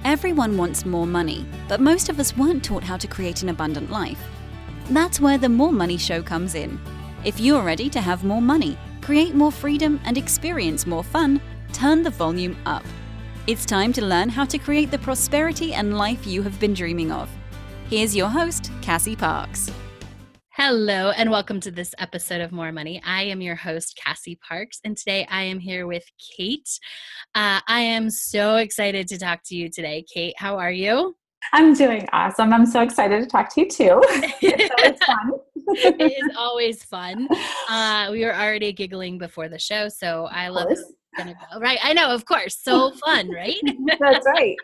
Everyone wants more money, but most of us weren't taught how to create an abundant life. That's where the More Money Show comes in. If you're ready to have more money, create more freedom, and experience more fun, turn the volume up. It's time to learn how to create the prosperity and life you have been dreaming of. Here's your host, Cassie Parks. Hello, and welcome to this episode of More Money. I am your host, Cassie Parks, and today I am here with Kate. I am so excited to talk to you today. Kate, how are you? I'm doing awesome. I'm so excited to talk to you too. It's always fun. It is always fun. We were already giggling before the show, so I love it. Gonna go. Right. I know, of course. So fun, right? That's right.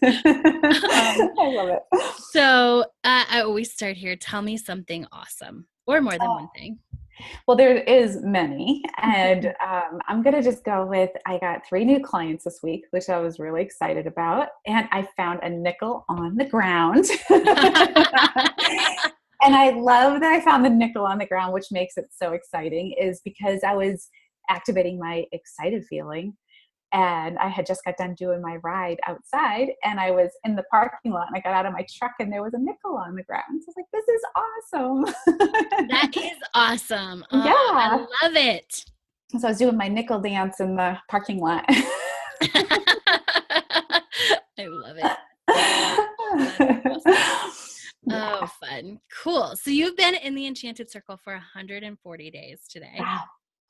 I love it. So I always start here. Tell me something awesome or more than one thing. Well, there is many. And I'm going to just go with, I got 3 new clients this week, which I was really excited about. And I found a nickel on the ground. And I love that I found the nickel on the ground, which makes it so exciting, is because I was activating my excited feeling. And I had just got done doing my ride outside, and I was in the parking lot, and I got out of my truck, and there was a nickel on the ground. So I was like, this is awesome. That is awesome. Yeah. I love it. So I was doing my nickel dance in the parking lot. I love it. Oh, fun. Cool. So you've been in the Enchanted Circle for 140 days today. Wow.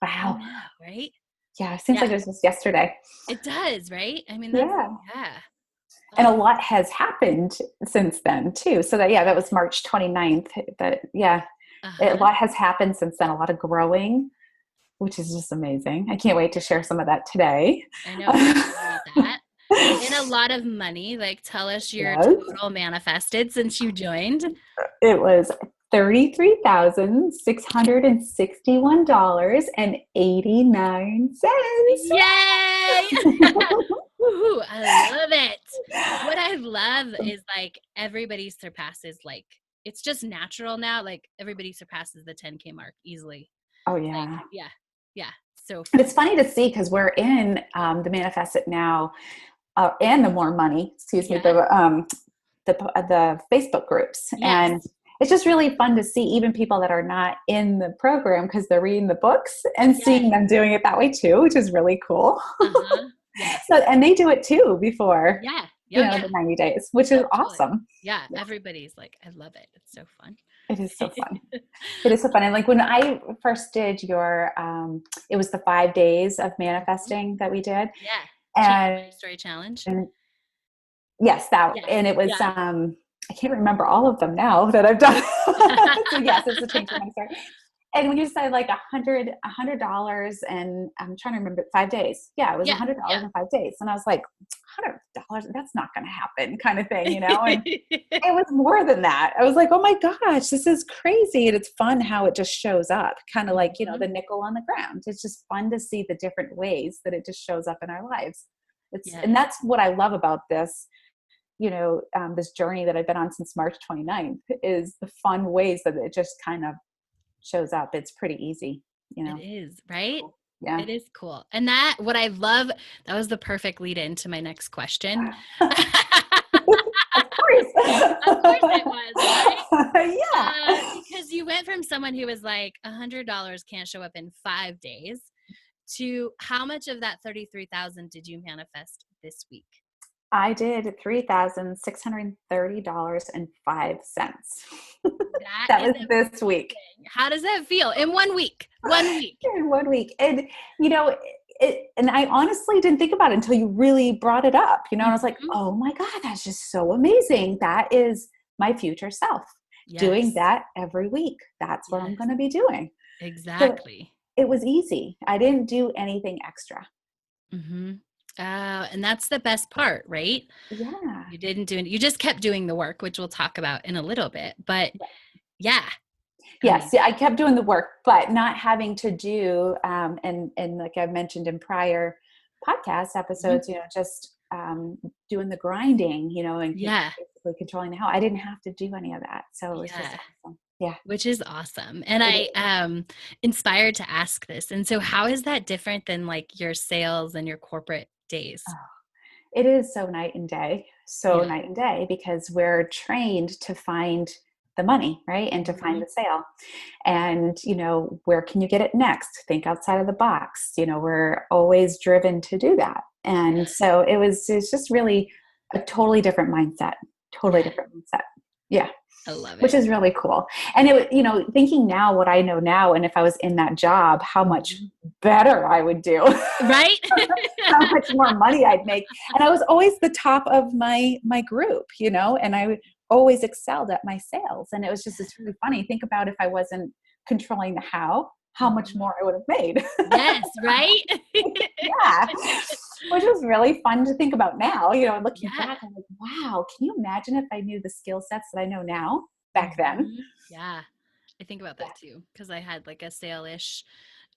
Know, right? Yeah. It seems like it was just yesterday. It does, right? I mean, that's, yeah. And a lot has happened since then too. So that was March 29th. But a lot has happened since then. A lot of growing, which is just amazing. I can't wait to share some of that today. I know. That. And a lot of money. Like, tell us your total manifested since you joined. It was $33,661.89. Yay! Ooh, I love it. What I love is like everybody surpasses, like, it's just natural now. Like, everybody surpasses the 10K mark easily. Oh yeah. Like, yeah. So fun. It's funny to see because we're in the Manifest It Now and the More Money, the Facebook groups. Yes. And it's just really fun to see even people that are not in the program because they're reading the books and seeing them doing it that way too, which is really cool. Yes. So, and they do it too before the 90 days, which is awesome. Yeah. Everybody's like, I love it. It's so fun. It is so fun. It is so fun. And like when I first did your, it was the 5 days of manifesting that we did. Yeah. And story challenge. And yes, and it was, I can't remember all of them now that I've done. So yes, it's a change in my story. And when you said like $100, and I'm trying to remember 5 days. Yeah, it was $100 in 5 days. And I was like, $100, that's not going to happen kind of thing, And it was more than that. I was like, oh my gosh, this is crazy. And it's fun how it just shows up, kind of like, the nickel on the ground. It's just fun to see the different ways that it just shows up in our lives. And that's what I love about this. This journey that I've been on since March 29th is the fun ways that it just kind of shows up. It's pretty easy, It is, right? Yeah. It is cool. And what I love, that was the perfect lead into my next question. Of course. Of course it was, right? Yeah. Because you went from someone who was like, $100 can't show up in 5 days to how much of that 33,000 did you manifest this week? I did $3,630.05. That was this week. How does that feel in 1 week? 1 week. In 1 week. And, and I honestly didn't think about it until you really brought it up, and I was like, oh my God, that's just so amazing. That is my future self doing that every week. That's what I'm going to be doing. Exactly. So it was easy. I didn't do anything extra. Mm-hmm. And that's the best part, right? Yeah. You didn't do it. You just kept doing the work, which we'll talk about in a little bit, but yeah. Yes. I kept doing the work, but not having to do, and like I've mentioned in prior podcast episodes, just doing the grinding, and basically controlling the how. I didn't have to do any of that. So it was just awesome. Yeah. Which is awesome. And I am inspired to ask this. And so how is that different than like your sales and your corporate days? It is so night and day, night and day, because we're trained to find the money, right? And to find the sale. And, where can you get it next? Think outside of the box. We're always driven to do that. And so it's just really a totally different mindset, Yeah. I love it. Which is really cool. And thinking now what I know now, and if I was in that job, how much better I would do. Right? How much more money I'd make. And I was always the top of my group, and I always excelled at my sales. And it's really funny. Think about if I wasn't controlling the how much more I would have made. Yes, right? Yeah. Which is really fun to think about now, looking back, I'm like, wow, can you imagine if I knew the skill sets that I know now back then? Yeah. I think about that too. Cause I had like a sale-ish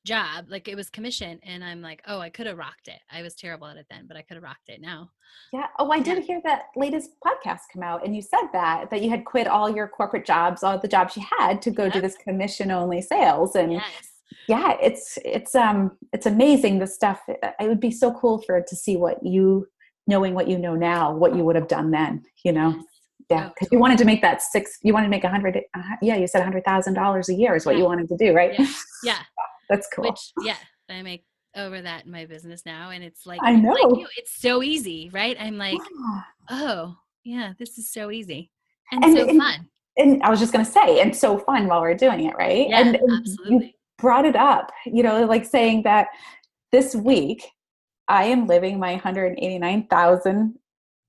job, like it was commission, and I'm like, oh, I could have rocked it. I was terrible at it then, but I could have rocked it now. Yeah. Oh, I did hear that latest podcast come out, and you said that you had quit all your corporate jobs, all the jobs you had, to go do this commission only sales. And yeah, it's amazing, the stuff. It would be so cool to see knowing what you know now, what you would have done then, Yeah. Because you wanted to make you wanted to make you said $100,000 a year is what you wanted to do, right? Yeah. That's cool. I make over that in my business now. And it's like, I know. It's so easy, right? I'm like, oh yeah, this is so easy and so fun. And I was just going to say, and so fun while we're doing it, right? Yeah, and absolutely. You brought it up, like saying that this week I am living my $189,000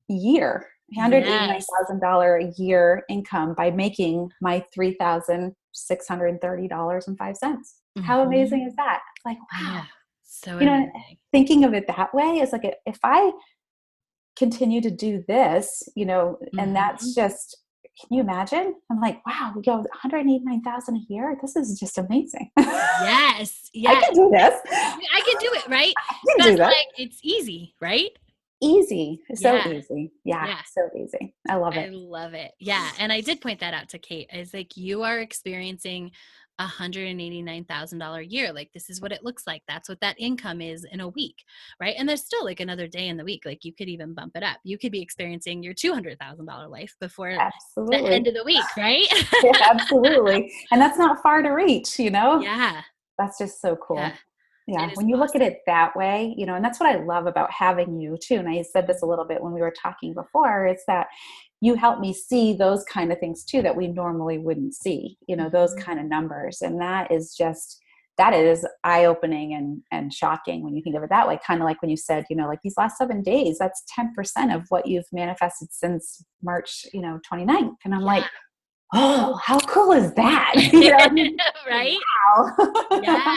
year, $189,000 a year income by making my $3,630.05. How amazing is that? Like, wow. Yeah, so amazing. Thinking of it that way is like, if I continue to do this, and that's just, can you imagine? I'm like, wow, we go $189,000 a year. This is just amazing. Yes. I can do this. I can do it, right? I can do that. Like, it's easy, right? Easy. So easy. Yeah. So easy. I love it. I love it. Yeah. And I did point that out to Kate. I was like, you are experiencing $189,000 a year. Like, this is what it looks like. That's what that income is in a week. Right. And there's still like another day in the week. Like, you could even bump it up. You could be experiencing your $200,000 life before the end of the week. Right. Absolutely. And that's not far to reach, Yeah. That's just so cool. Yeah. When you look at it that way, and that's what I love about having you too. And I said this a little bit when we were talking before, is that you help me see those kind of things too, that we normally wouldn't see, those kind of numbers. And that is eye-opening and shocking when you think of it that way. Kind of like when you said, like these last 7 days, that's 10% of what you've manifested since March, 29th. And I'm like, oh, how cool is that? Right? Wow. Yeah.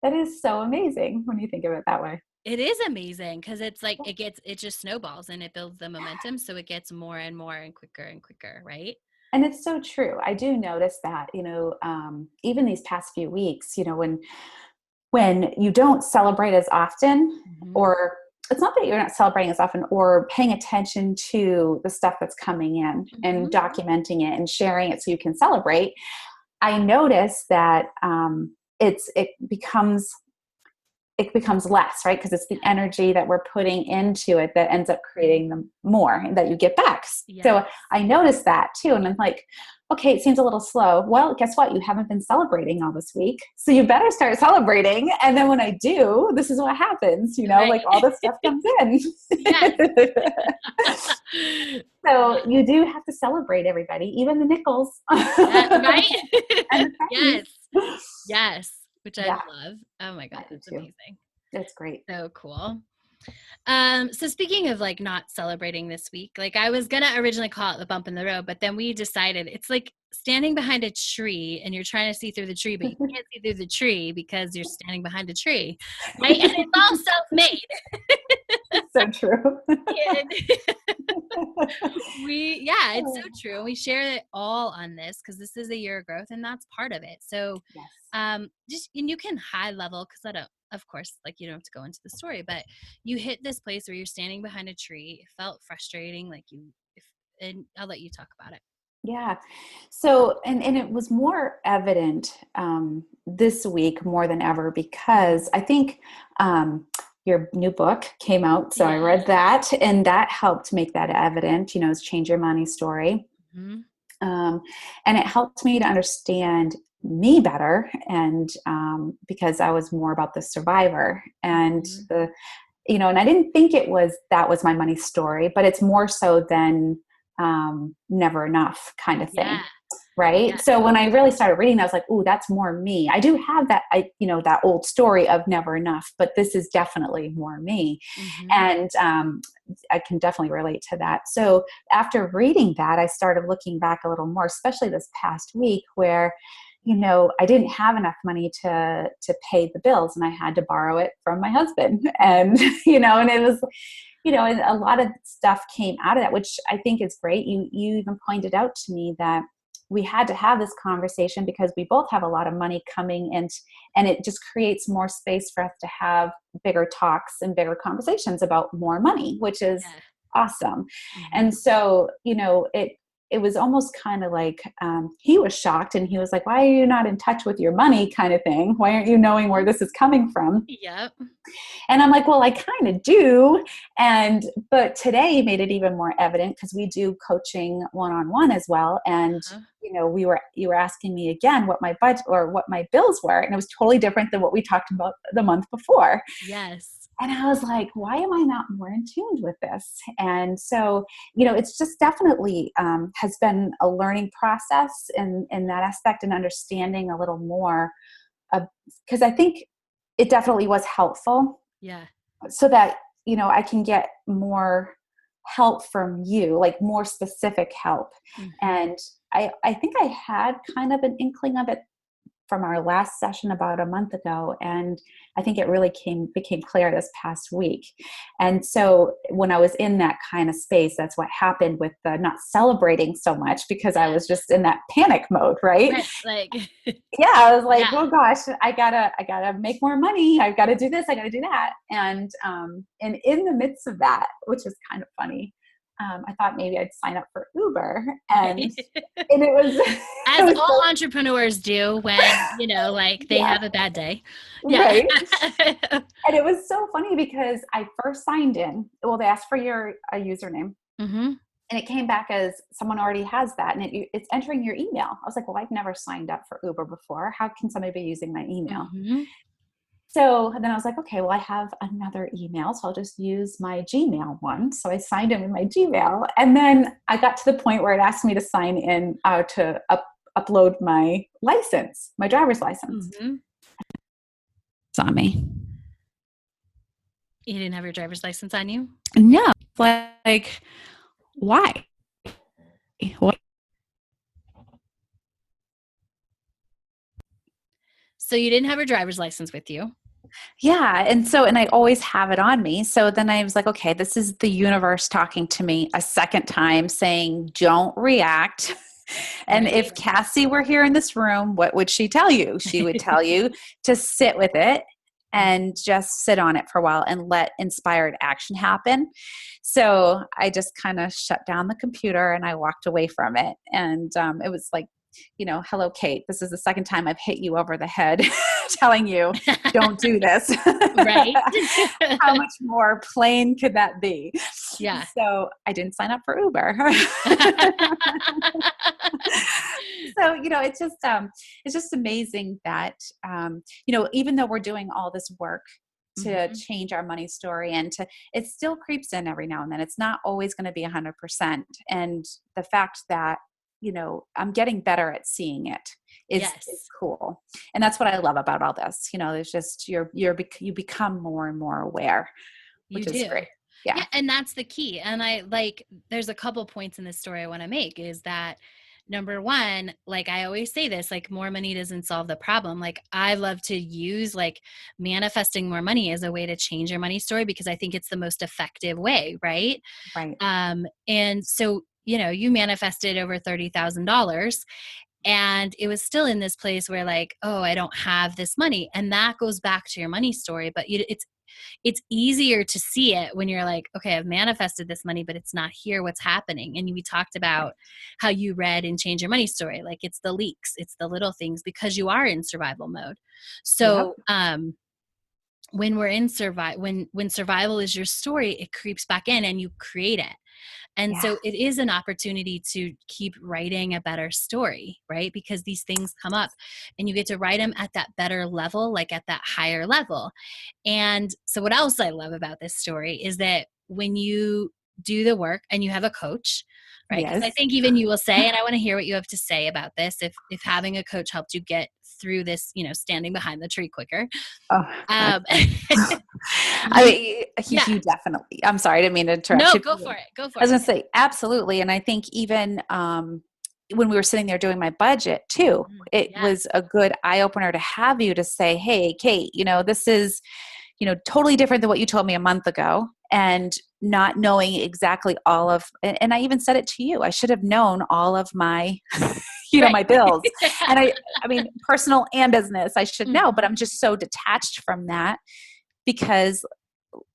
That is so amazing when you think of it that way. It is amazing because it's like it just snowballs and it builds the momentum, so it gets more and more and quicker, right? And it's so true. I do notice that, even these past few weeks, when you don't celebrate as often, or it's not that you're not celebrating as often or paying attention to the stuff that's coming in and documenting it and sharing it so you can celebrate. I notice that it becomes less, right? Because it's the energy that we're putting into it that ends up creating the more that you get back. Yes. So I noticed that too. And I'm like, okay, it seems a little slow. Well, guess what? You haven't been celebrating all this week. So you better start celebrating. And then when I do, this is what happens, right. Like all this stuff comes in. So you do have to celebrate everybody, even the nickels. Right? Yes. Which I love. Oh my God, that's amazing. That's great. So cool. So speaking of like not celebrating this week, like I was gonna originally call it the bump in the road, but then we decided it's like standing behind a tree and you're trying to see through the tree, but you can't see through the tree because you're standing behind a tree, right? And it's all self-made. So true. It's so true. We share it all on this because this is a year of growth and that's part of it. So and you can high level, because I don't, of course, like you don't have to go into the story, but you hit this place where you're standing behind a tree. It felt frustrating, and I'll let you talk about it. Yeah. So, and it was more evident this week more than ever, because I think your new book came out. So I read that, and that helped make that evident, it's Change Your Money Story. Mm-hmm. And it helped me to understand me better. And because I was more about the survivor and and I didn't think that was my money story, but it's more so than never enough kind of thing. Right. Yeah. So when I really started reading, I was like, "Ooh, that's more me." I do have that, that old story of never enough, but this is definitely more me. Mm-hmm. And I can definitely relate to that. So after reading that, I started looking back a little more, especially this past week where, I didn't have enough money to pay the bills, and I had to borrow it from my husband. And, and it was, and a lot of stuff came out of that, which I think is great. You even pointed out to me that we had to have this conversation because we both have a lot of money coming in, and it just creates more space for us to have bigger talks and bigger conversations about more money, which is awesome. Mm-hmm. And so, it was almost kind of like he was shocked, and he was like, "Why are you not in touch with your money?" kind of thing. Why aren't you knowing where this is coming from? Yep. And I'm like, well, I kind of do. But today made it even more evident because we do coaching one-on-one as well. And, you were asking me again what my budget or what my bills were. And it was totally different than what we talked about the month before. Yes. And I was like, why am I not more in tune with this? And so, it's just definitely has been a learning process in that aspect, and understanding a little more, because I think it definitely was helpful. Yeah. So that, I can get more help from you, like more specific help. Mm-hmm. And I think I had kind of an inkling of it from our last session about a month ago. And I think it really became clear this past week. And so when I was in that kind of space, that's what happened with the not celebrating so much, because I was just in that panic mode, right? Like, yeah, I was like, oh gosh, I gotta make more money. I've got to do this. I got to do that. And in the midst of that, which is kind of funny, I thought maybe I'd sign up for Uber, and it was as all entrepreneurs do when they have a bad day. Right. And it was so funny because I first signed in. Well, they asked for your username. Mm-hmm. And it came back as someone already has that, and it's entering your email. I was like, well, I've never signed up for Uber before. How can somebody be using my email? Mm-hmm. So then I was like, okay, well, I have another email, so I'll just use my Gmail one. So I signed in with my Gmail, and then I got to the point where it asked me to sign in to upload my license, my driver's license. Mm-hmm. It's on me. You didn't have your driver's license on you? No. Like, why? What? So you didn't have your driver's license with you? Yeah. And I always have it on me. So then I was like, okay, this is the universe talking to me a second time saying, don't react. And if Cassie were here in this room, what would she tell you? She would tell you to sit with it and just sit on it for a while and let inspired action happen. So I just kind of shut down the computer and I walked away from it. And it was like, hello, Kate, this is the second time I've hit you over the head telling you, don't do this. Right. How much more plain could that be? Yeah. So I didn't sign up for Uber. So, it's just amazing that, even though we're doing all this work to change our money story, and it still creeps in every now and then. It's not always going to be 100%. And the fact that, I'm getting better at seeing it is cool. And that's what I love about all this. There's just, you become more and more aware, which is great. Yeah. And that's the key. And there's a couple points in this story I want to make is that, number one, like I always say this, like more money doesn't solve the problem. Like I love to use manifesting more money as a way to change your money story, because I think it's the most effective way. Right. Right. And so, you manifested over $30,000, and it was still in this place where oh, I don't have this money. And that goes back to your money story. But it's easier to see it when you're like, okay, I've manifested this money, but it's not here. What's happening? And we talked about how you read and change your money story. Like it's the leaks, it's the little things, because you are in survival mode. So, when we're in when survival is your story, it creeps back in and you create it. And so it is an opportunity to keep writing a better story, right? Because these things come up and you get to write them at that better level, like at that higher level. And so what else I love about this story is that when you do the work and you have a coach, right? Because I Yes. think even you will say, and I want to hear what you have to say about this, if having a coach helped you get through this, standing behind the tree quicker. Oh, Um, I mean, yeah. you definitely, I'm sorry, I didn't mean to interrupt No, you. go for it. Go for I was it. going to say, absolutely. And I think even when we were sitting there doing my budget too, it was a good eye opener to have you to say, hey, Kate, this is, totally different than what you told me a month ago, and not knowing exactly all of, and I even said it to you, I should have known all of my, my bills. And I mean, personal and business, I should know, but I'm just so detached from that because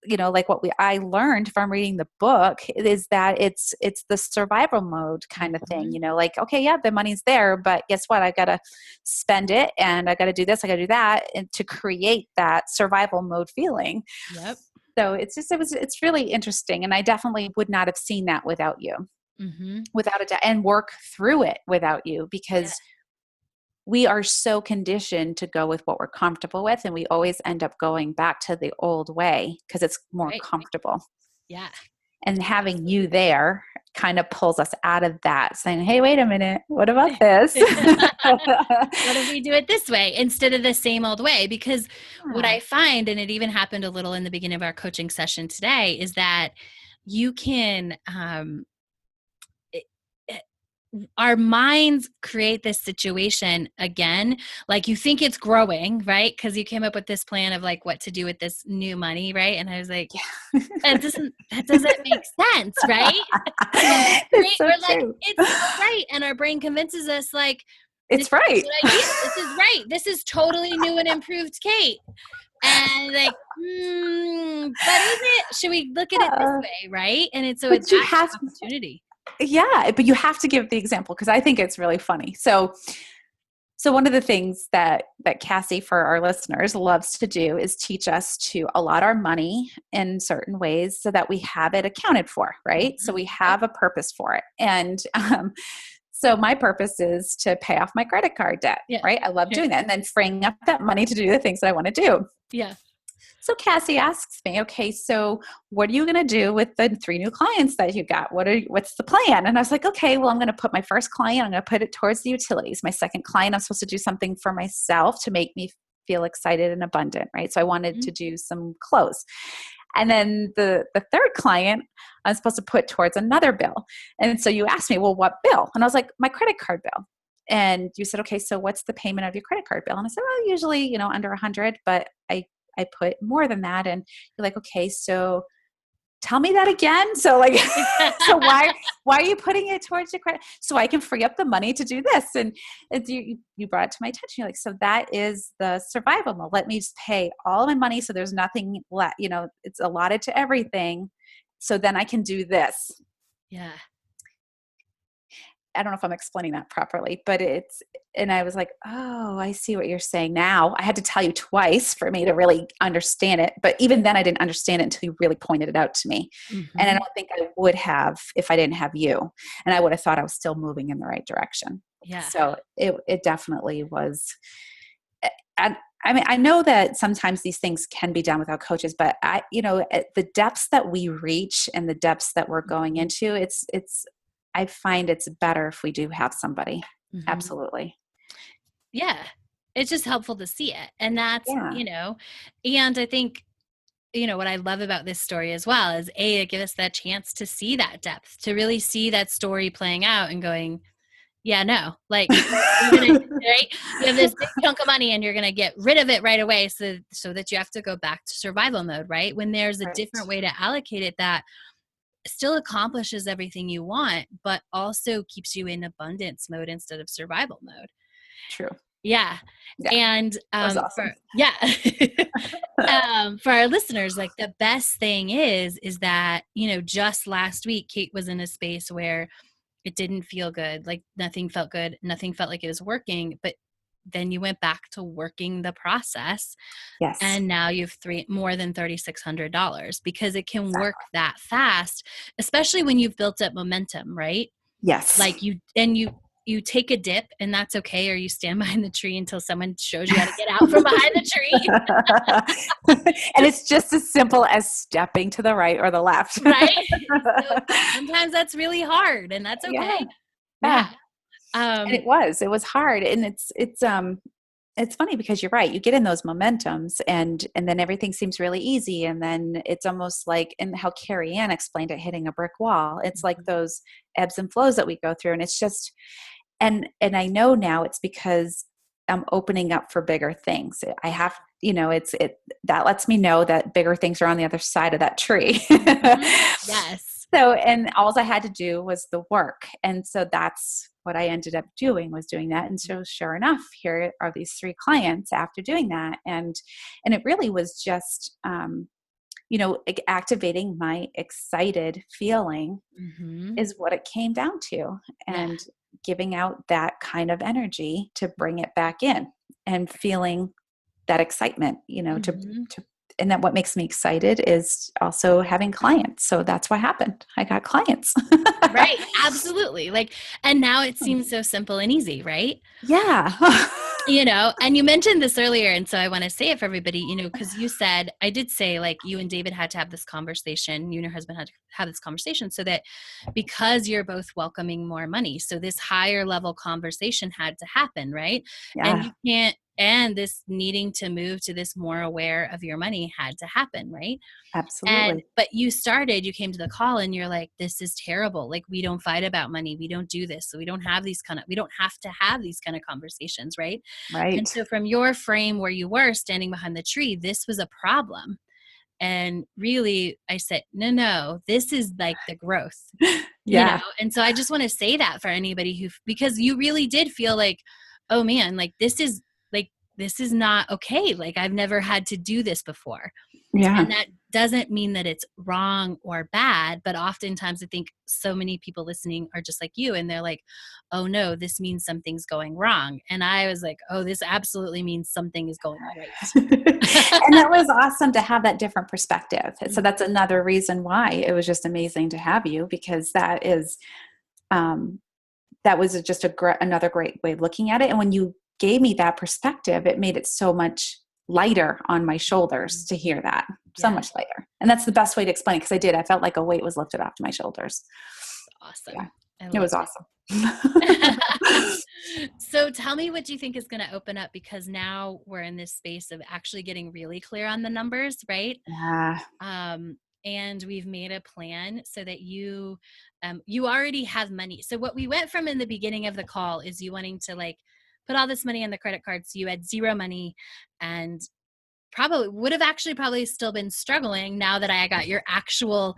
like what I learned from reading the book is that it's the survival mode kind of thing, like, okay, yeah, the money's there, but guess what? I got to spend it and I got to do this, I got to do that, and to create that survival mode feeling. Yep. So it's really interesting. And I definitely would not have seen that without you, without a doubt, and work through it without you, because we are so conditioned to go with what we're comfortable with. And we always end up going back to the old way because it's more comfortable. Yeah. And having you there kind of pulls us out of that, saying, hey, wait a minute, what about this? What if we do it this way instead of the same old way? Because what I find, and it even happened a little in the beginning of our coaching session today, is that you can, our minds create this situation again, like you think it's growing, right? Because you came up with this plan of like what to do with this new money, right? And I was like, that doesn't make sense, right? It's so We're like, true. it's so right. And our brain convinces us like, it's right. This is right. This is totally new and improved Kate. And like, but is it? Should we look at it this way, right? And it's so it's an opportunity. Yeah, but you have to give the example because I think it's really funny. So one of the things that Cassie, for our listeners, loves to do is teach us to allot our money in certain ways so that we have it accounted for, right? So we have a purpose for it. And so my purpose is to pay off my credit card debt, right? I love doing that. And then freeing up that money to do the things that I want to do. Yeah. So Cassie asks me, okay, so what are you going to do with the 3 new clients that you got? What's the plan? And I was like, okay, well, I'm going to put my first client, I'm going to put it towards the utilities. My second client, I'm supposed to do something for myself to make me feel excited and abundant, right? So I wanted to do some clothes. And then the third client, I'm supposed to put towards another bill. And so you asked me, well, what bill? And I was like, my credit card bill. And you said, okay, so what's the payment of your credit card bill? And I said, well, usually, under 100, but I put more than that. And you're like, okay, so tell me that again. So like, so why are you putting it towards your credit? So I can free up the money to do this. And you brought it to my attention. You're like, so that is the survival mode. Let me just pay all my money. So there's nothing left, it's allotted to everything. So then I can do this. Yeah. I don't know if I'm explaining that properly, but and I was like, oh, I see what you're saying now. I had to tell you twice for me to really understand it. But even then I didn't understand it until you really pointed it out to me. And I don't think I would have if I didn't have you. And I would have thought I was still moving in the right direction. Yeah. So it definitely was. And I mean, I know that sometimes these things can be done without coaches, but the depths that we reach and the depths that we're going into, I find it's better if we do have somebody. Absolutely. Yeah. It's just helpful to see it. And that's, and I think, what I love about this story as well is it gives us that chance to see that depth, to really see that story playing out and going, yeah, no, like, right? You have this big chunk of money and you're going to get rid of it right away. So that you have to go back to survival mode, right? When there's a different way to allocate it that still accomplishes everything you want, but also keeps you in abundance mode instead of survival mode. True. Yeah. And awesome. For our listeners, like the best thing is that, just last week, Kate was in a space where it didn't feel good. Like nothing felt good. Nothing felt like it was working, but then you went back to working the process. Yes. And now you've more than $3,600 because it can work that fast, especially when you've built up momentum, right? Yes. Like you take a dip and that's okay. Or you stand behind the tree until someone shows you how to get out from behind the tree. And it's just as simple as stepping to the right or the left. Right. So sometimes that's really hard and that's okay. Yeah. And it was hard. And it's funny because you're right. You get in those momentums and then everything seems really easy. And then it's almost like, and how Carrie Ann explained it, hitting a brick wall. It's like those ebbs and flows that we go through. And it's just, and I know now it's because I'm opening up for bigger things. I have, that lets me know that bigger things are on the other side of that tree. Yes. So, and all I had to do was the work. And so that's what I ended up doing, was doing that. And so sure enough, here are these 3 clients after doing that. And it really was just, activating my excited feeling is what it came down to. And giving out that kind of energy to bring it back in and feeling that excitement, and that what makes me excited is also having clients. So that's what happened. I got clients. Right. Absolutely. And now it seems so simple and easy, right? Yeah. And you mentioned this earlier. And so I want to say it for everybody, because I did say you and David had to have this conversation, you and your husband had to have this conversation so that because you're both welcoming more money. So this higher level conversation had to happen, right? Yeah. And you can't, and this needing to move to this more aware of your money had to happen, right? Absolutely. But you came to the call and you're like, this is terrible. We don't fight about money. We don't do this. So we don't have we don't have to have these kind of conversations. Right. Right. And so from your frame where you were standing behind the tree, this was a problem. And really I said, no, this is the growth. Yeah. And so I just want to say that for anybody because you really did feel oh man, this is not okay. I've never had to do this before. Yeah. And that doesn't mean that it's wrong or bad, but oftentimes I think so many people listening are just like you and they're like, oh no, this means something's going wrong. And I was like, oh, this absolutely means something is going right. And that was awesome to have that different perspective. So that's another reason why it was just amazing to have you, because that was just another great way of looking at it. And when you gave me that perspective, it made it so much lighter on my shoulders to hear that. So much lighter. And that's the best way to explain it, because I felt like a weight was lifted off my shoulders. Awesome. Yeah. It was awesome. So tell me what you think is going to open up, because now we're in this space of actually getting really clear on the numbers, right? Yeah. And we've made a plan so that you already have money. So what we went from in the beginning of the call is you wanting to put all this money on the credit card. So you had zero money and probably still been struggling now that I got your actual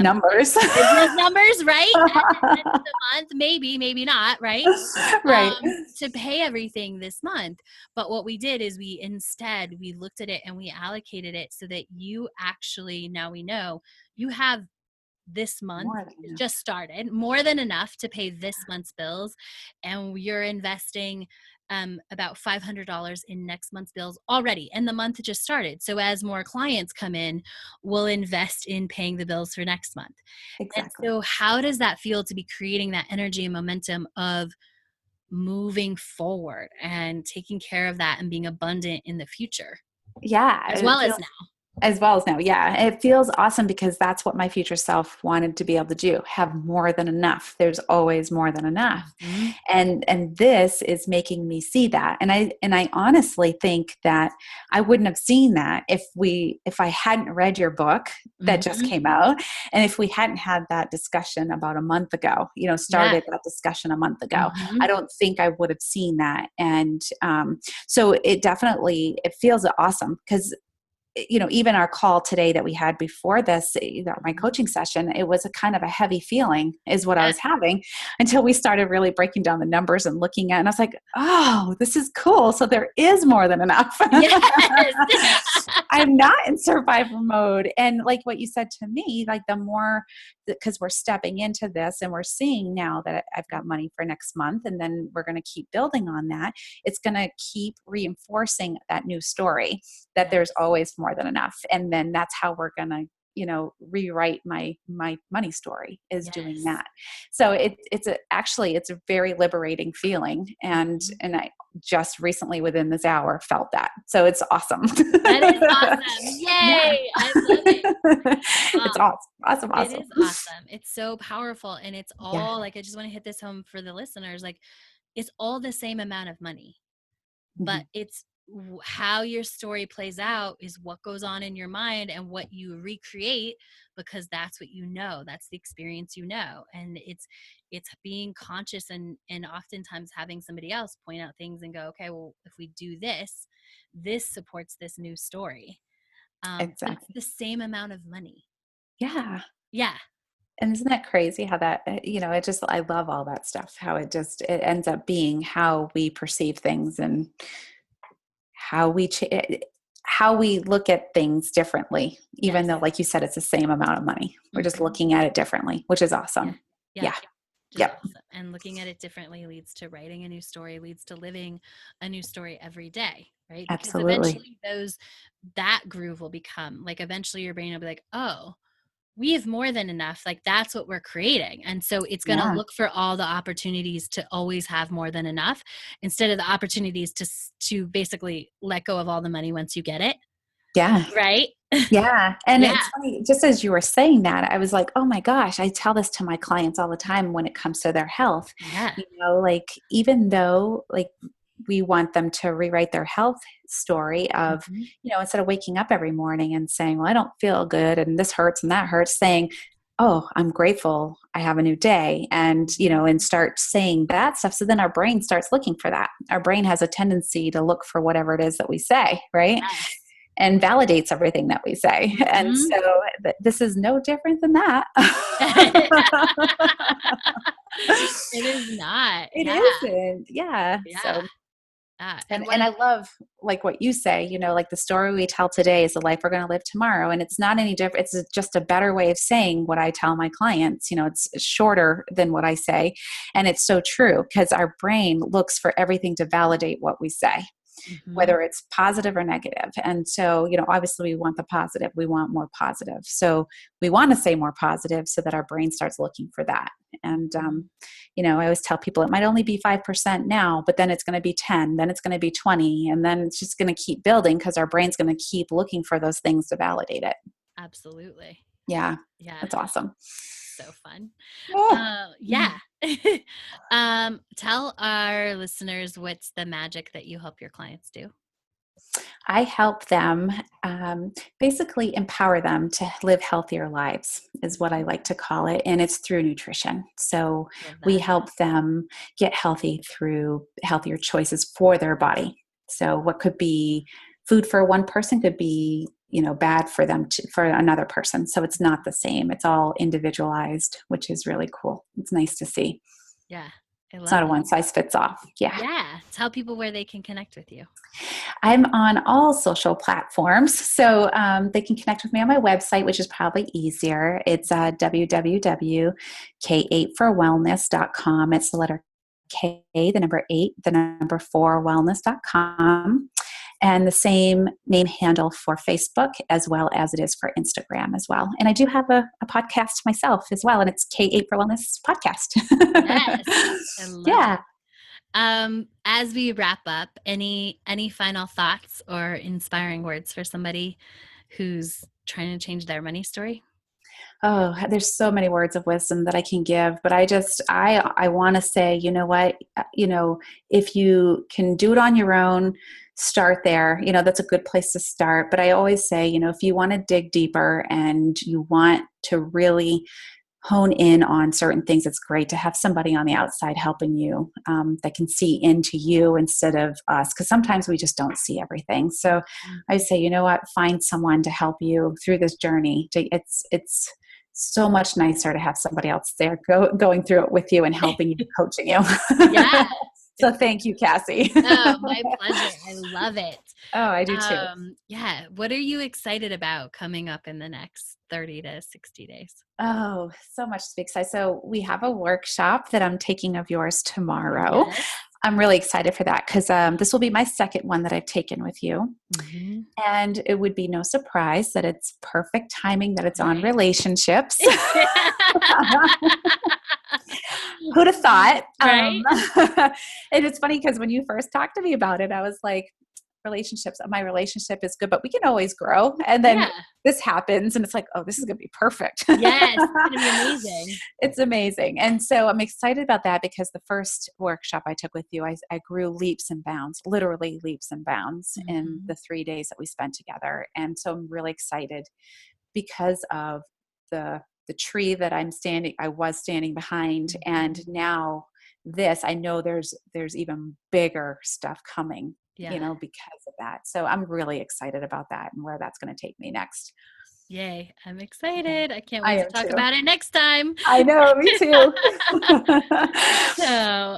numbers, business numbers, right? At the end of the month, maybe not, right? Right. To pay everything this month. But what we did is we looked at it and we allocated it so that you actually, now we know you have this month just started more than enough to pay this month's bills, and you're investing about $500 in next month's bills already, and the month just started. So as more clients come in, we'll invest in paying the bills for next month. Exactly. And so how does that feel to be creating that energy and momentum of moving forward and taking care of that and being abundant in the future? Yeah. As well as now. Yeah. It feels awesome because that's what my future self wanted to be able to do. Have more than enough. There's always more than enough. Mm-hmm. And this is making me see that. And I honestly think that I wouldn't have seen that if I hadn't read your book that just came out. And if we hadn't had that discussion about a month ago, started that discussion a month ago, I don't think I would have seen that. And so it feels awesome because even our call today that we had before this, my coaching session, it was a kind of a heavy feeling is what I was having until we started really breaking down the numbers and looking at it. And I was like, oh, this is cool. So there is more than enough. Yes. I'm not in survivor mode. And like what you said to me, the more because we're stepping into this and we're seeing now that I've got money for next month, and then we're going to keep building on that. It's going to keep reinforcing that new story that there's always more than enough. And then that's how we're going to, rewrite my money story, is doing that. So it's a very liberating feeling. And I just recently within this hour felt that. So it's awesome. That is awesome. Yay. I love it. It's awesome. It is awesome. It's so powerful. And it's all like, I just want to hit this home for the listeners. Like, it's all the same amount of money, but it's how your story plays out is what goes on in your mind and what you recreate, because that's what that's the experience, and it's being conscious and oftentimes having somebody else point out things and go, okay, well, if we do this supports this new story. Exactly. It's the same amount of money. Yeah. Yeah. And isn't that crazy how that, I love all that stuff, how it ends up being how we perceive things and how we look at things differently, even though, like you said, it's the same amount of money. We're just looking at it differently, which is awesome. Yeah. Awesome. And looking at it differently leads to writing a new story, leads to living a new story every day, right? Because eventually that groove will become like, eventually your brain will be like, oh, we have more than enough. Like, that's what we're creating. And so it's going to look for all the opportunities to always have more than enough, instead of the opportunities to basically let go of all the money once you get it. Yeah. Right. Yeah. And it's funny, just as you were saying that, I was like, oh my gosh, I tell this to my clients all the time when it comes to their health. Yeah. Like, even though like we want them to rewrite their health story of, instead of waking up every morning and saying, well, I don't feel good and this hurts and that hurts, saying, oh, I'm grateful I have a new day. And, and start saying that stuff. So then our brain starts looking for that. Our brain has a tendency to look for whatever it is that we say, right? Yes. And validates everything that we say. And so this is no different than that. It is not. It isn't. Yeah. So, and I love like what you say, like the story we tell today is the life we're going to live tomorrow. And it's not any different. It's just a better way of saying what I tell my clients. It's shorter than what I say. And it's so true, because our brain looks for everything to validate what we say. Whether it's positive or negative. And so, obviously we want the positive, we want more positive. So we want to say more positive so that our brain starts looking for that. And, I always tell people it might only be 5% now, but then it's going to be 10, then it's going to be 20. And then it's just going to keep building, because our brain's going to keep looking for those things to validate it. Absolutely. Yeah. That's awesome. So fun. Yeah. Tell our listeners what's the magic that you help your clients do. I help them basically empower them to live healthier lives, is what I like to call it. And it's through nutrition. So we help them get healthy through healthier choices for their body. So what could be food for one person could be, bad for them for another person. So it's not the same. It's all individualized, which is really cool. It's nice to see. Yeah. It's not a one size fits all. Yeah. Yeah. Tell people where they can connect with you. I'm on all social platforms. So they can connect with me on my website, which is probably easier. It's www.k8forwellness.com. It's the letter K, the number 8, the number 4, wellness.com. And the same name handle for Facebook as well as it is for Instagram as well. And I do have a podcast myself as well, and it's K8 for Wellness podcast. Yes, I love it. As we wrap up, any final thoughts or inspiring words for somebody who's trying to change their money story? Oh, there's so many words of wisdom that I can give, but I want to say, you know what, if you can do it on your own, start there. That's a good place to start. But I always say, if you want to dig deeper and you want to really hone in on certain things, it's great to have somebody on the outside helping you that can see into you instead of us, because sometimes we just don't see everything. So I say, you know what, find someone to help you through this journey. It's so much nicer to have somebody else there going through it with you and helping you, coaching you. Yeah. So thank you, Cassie. Oh, my pleasure. I love it. Oh, I do too. Yeah. What are you excited about coming up in the next 30 to 60 days. Oh, so much to be excited. So we have a workshop that I'm taking of yours tomorrow. Yes. I'm really excited for that because this will be my second one that I've taken with you. Mm-hmm. And it would be no surprise that it's perfect timing that it's on Right. relationships. Who'd have thought? Right? And it's funny because when you first talked to me about it, I was like, my relationship is good, but we can always grow. And then this happens and it's like, oh, this is going to be perfect. Yes, it's going to be amazing. It's amazing. And so I'm excited about that because the first workshop I took with you, I grew leaps and bounds, literally leaps and bounds in the 3 days that we spent together. And so I'm really excited because of the tree that I was standing behind. And now I know there's even bigger stuff coming. Because of that. So I'm really excited about that and where that's going to take me next. Yay. I'm excited. I can't wait to talk about it next time. I know, me too. So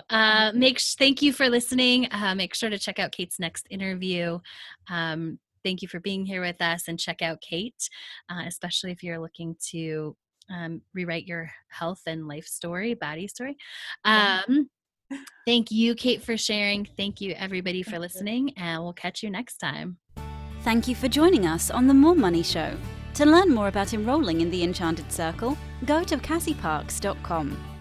thank you for listening. Make sure to check out Kate's next interview. Thank you for being here with us, and check out Kate, especially if you're looking to rewrite your health and life story, body story. Thank you, Kate, for sharing. Thank you, everybody, for listening, and we'll catch you next time. Thank you for joining us on The More Money Show. To learn more about enrolling in the Enchanted Circle, go to cassieparks.com.